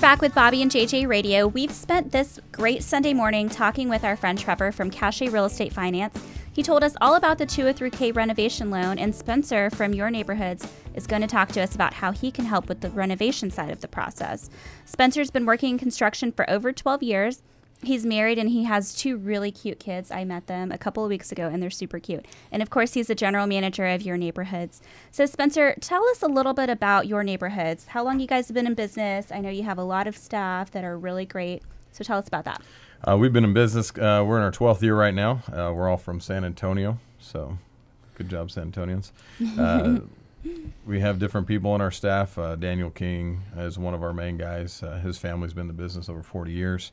back with Bobby and JJ Radio. We've spent this great Sunday morning talking with our friend Trevor from Cachet Real Estate Finance. He told us all about the 203K renovation loan, and Spencer from Your Neighborhoodz is going to talk to us about how he can help with the renovation side of the process. Spencer's been working in construction for over 12 years. He's married and he has 2 really cute kids. I met them a couple of weeks ago and they're super cute. And of course, he's the general manager of Your Neighborhoodz. So Spencer, tell us a little bit about Your Neighborhoodz. How long you guys have been in business? I know you have a lot of staff that are really great. So tell us about that. We've been in business. We're in our 12th year right now. We're all from San Antonio. So good job, San Antonians. We have different people on our staff. Daniel King is one of our main guys. His family's been in the business over 40 years.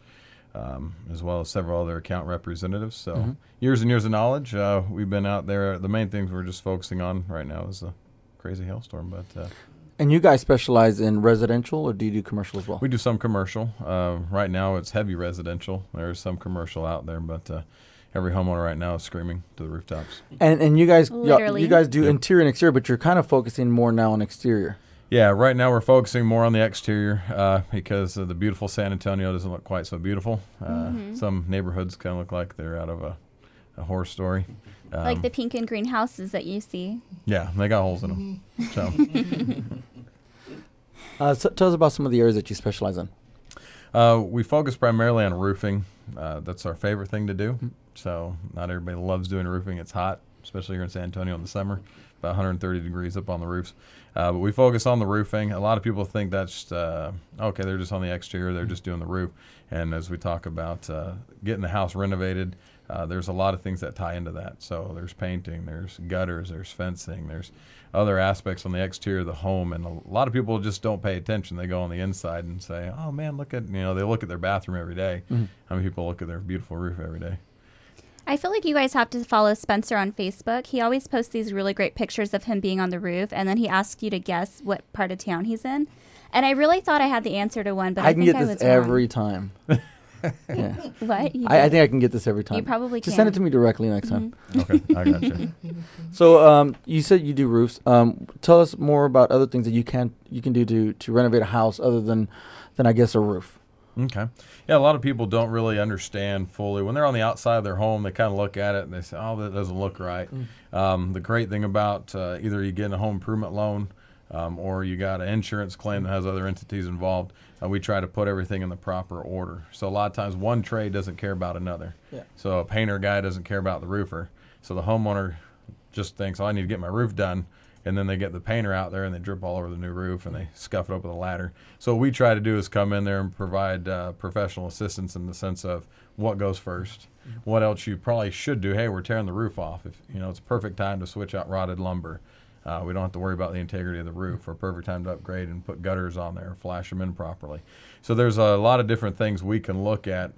As well as several other account representatives. So years and years of knowledge. We've been out there. The main things we're just focusing on right now is the crazy hailstorm. But and you guys specialize in residential, or do you do commercial as well? we do some commercial. Right now it's heavy residential. There's some commercial out there, but every homeowner right now is screaming to the rooftops. And you guys Literally. you guys do interior and exterior, but you're kind of focusing more now on exterior. Yeah, right now we're focusing more on the exterior because the beautiful San Antonio doesn't look quite so beautiful. Some neighborhoods kind of look like they're out of a horror story. Like the pink and green houses that you see. Yeah, they got holes in them. So tell us about some of the areas that you specialize in. We focus primarily on roofing. That's our favorite thing to do. So not everybody loves doing roofing. It's hot, especially here in San Antonio in the summer, about 130 degrees up on the roofs. But we focus on the roofing. A lot of people think that's okay, they're just on the exterior, they're just doing the roof. And as we talk about getting the house renovated, there's a lot of things that tie into that. So there's painting, there's gutters, there's fencing, there's other aspects on the exterior of the home. And a lot of people just don't pay attention. They go on the inside and say, oh man, look at, they look at their bathroom every day. How many people look at their beautiful roof every day? I feel like you guys have to follow Spencer on Facebook. He always posts these really great pictures of him being on the roof, and then he asks you to guess what part of town he's in. And I really thought I had the answer to one, but I can think get I this was every wrong. time. Yeah. What? You I did? think I can get this every time. You probably Just can. send it to me directly next time. Okay, I got you. So you said you do roofs. Tell us more about other things that you can do to renovate a house other than I guess a roof. Okay. Yeah, a lot of people don't really understand fully. When they're on the outside of their home, they kind of look at it and they say, oh, that doesn't look right. The great thing about either you get a home improvement loan or you got an insurance claim that has other entities involved, we try to put everything in the proper order. So a lot of times one trade doesn't care about another. Yeah. So a painter guy doesn't care about the roofer. So the homeowner just thinks, oh, I need to get my roof done. And then they get the painter out there and they drip all over the new roof and they scuff it up with a ladder. So what we try to do is come in there and provide professional assistance in the sense of what goes first, what else you probably should do. Hey, we're tearing the roof off. If it's a perfect time to switch out rotted lumber. We don't have to worry about the integrity of the roof, or a perfect time to upgrade and put gutters on there, flash them in properly. So there's a lot of different things we can look at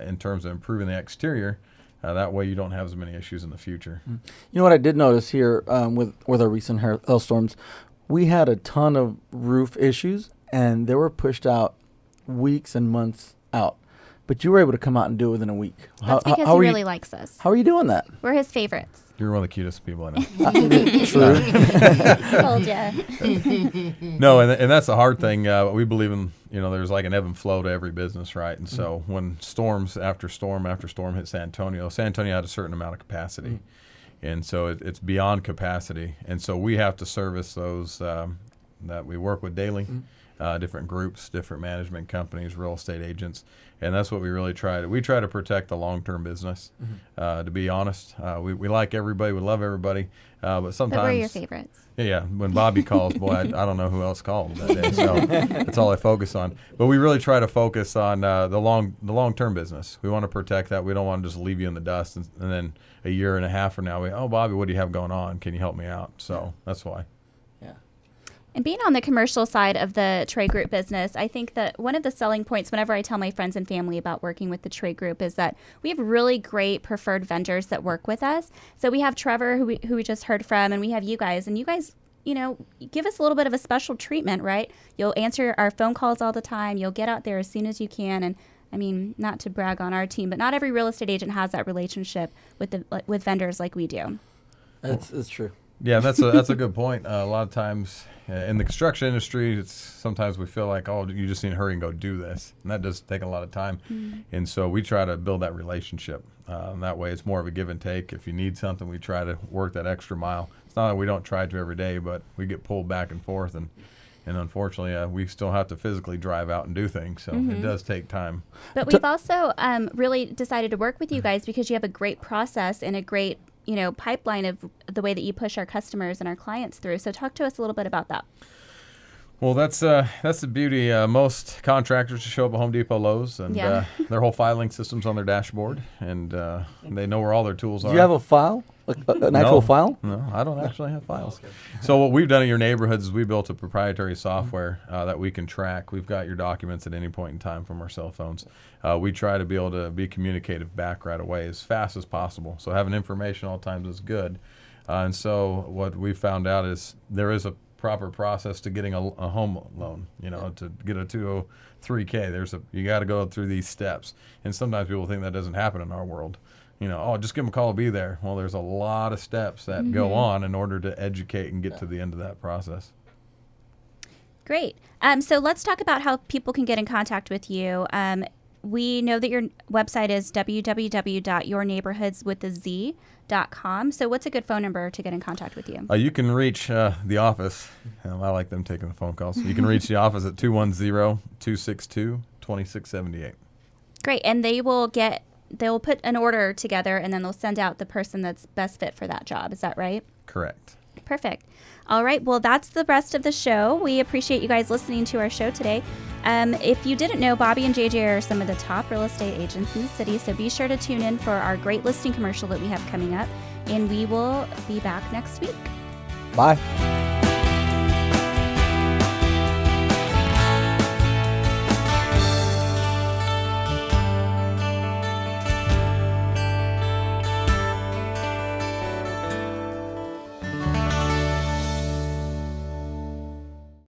in terms of improving the exterior. That way you don't have as many issues in the future. You know what I did notice here with our recent hailstorms, we had a ton of roof issues, and they were pushed out weeks and months out. But you were able to come out and do it within a week. That's because he really likes us. How are you doing that? We're his favorites. You're one of the cutest people I know. True. Told ya. No, and that's the hard thing. We believe in, there's like an ebb and flow to every business, right? And so when storms after storm after storm hit San Antonio had a certain amount of capacity. And so it's beyond capacity. And so we have to service those that we work with daily, different groups, different management companies, real estate agents. And that's what we really try to. We try to protect the long-term business. To be honest, we like everybody, we love everybody, but sometimes. But we're your favorites. Yeah. When Bobby calls, boy, I don't know who else called that day. So that's all I focus on. But we really try to focus on the long-term business. We want to protect that. We don't want to just leave you in the dust and then a year and a half from now, Bobby, what do you have going on? Can you help me out? So that's why. And being on the commercial side of the Trey Group business, I think that one of the selling points whenever I tell my friends and family about working with the Trey Group is that we have really great preferred vendors that work with us. So we have Trevor, who we just heard from, and we have you guys. And you guys, give us a little bit of a special treatment, right? You'll answer our phone calls all the time. You'll get out there as soon as you can. And I mean, not to brag on our team, but not every real estate agent has that relationship with vendors like we do. That's true. Yeah, that's a good point. A lot of times in the construction industry, sometimes we feel like, oh, you just need to hurry and go do this, and that does take a lot of time. And so we try to build that relationship. That way, it's more of a give and take. If you need something, we try to work that extra mile. It's not that we don't try to every day, but we get pulled back and forth, and unfortunately, we still have to physically drive out and do things, so it does take time. But we've also really decided to work with you guys because you have a great process and a great pipeline of the way that you push our customers and our clients through. So talk to us a little bit about that. Well, that's the beauty. Most contractors show up at Home Depot, Lowe's, and their whole filing system's on their dashboard, and they know where all their tools are. Do you have a file? An actual file? No, I don't actually have files. So what we've done at Your Neighborhoodz is we built a proprietary software that we can track. We've got your documents at any point in time from our cell phones. We try to be able to be communicative back right away as fast as possible. So having information all the time is good. And so what we found out is there is a proper process to getting a home loan. To get a 203K, you got to go through these steps. And sometimes people think that doesn't happen in our world. Just give them a call, be there. Well, there's a lot of steps that go on in order to educate and get to the end of that process. Great. So let's talk about how people can get in contact with you. We know that your website is www.yourneighborhoodz.com. So what's a good phone number to get in contact with you? You can reach the office. I like them taking the phone calls. You can reach the office at 210-262-2678. Great. And they'll put an order together, and then they'll send out the person that's best fit for that job. Is that right? Correct. Perfect. All right. Well, that's the rest of the show. We appreciate you guys listening to our show today. If you didn't know, Bobby and JJ are some of the top real estate agents in the city, so be sure to tune in for our great listing commercial that we have coming up, and we will be back next week. Bye.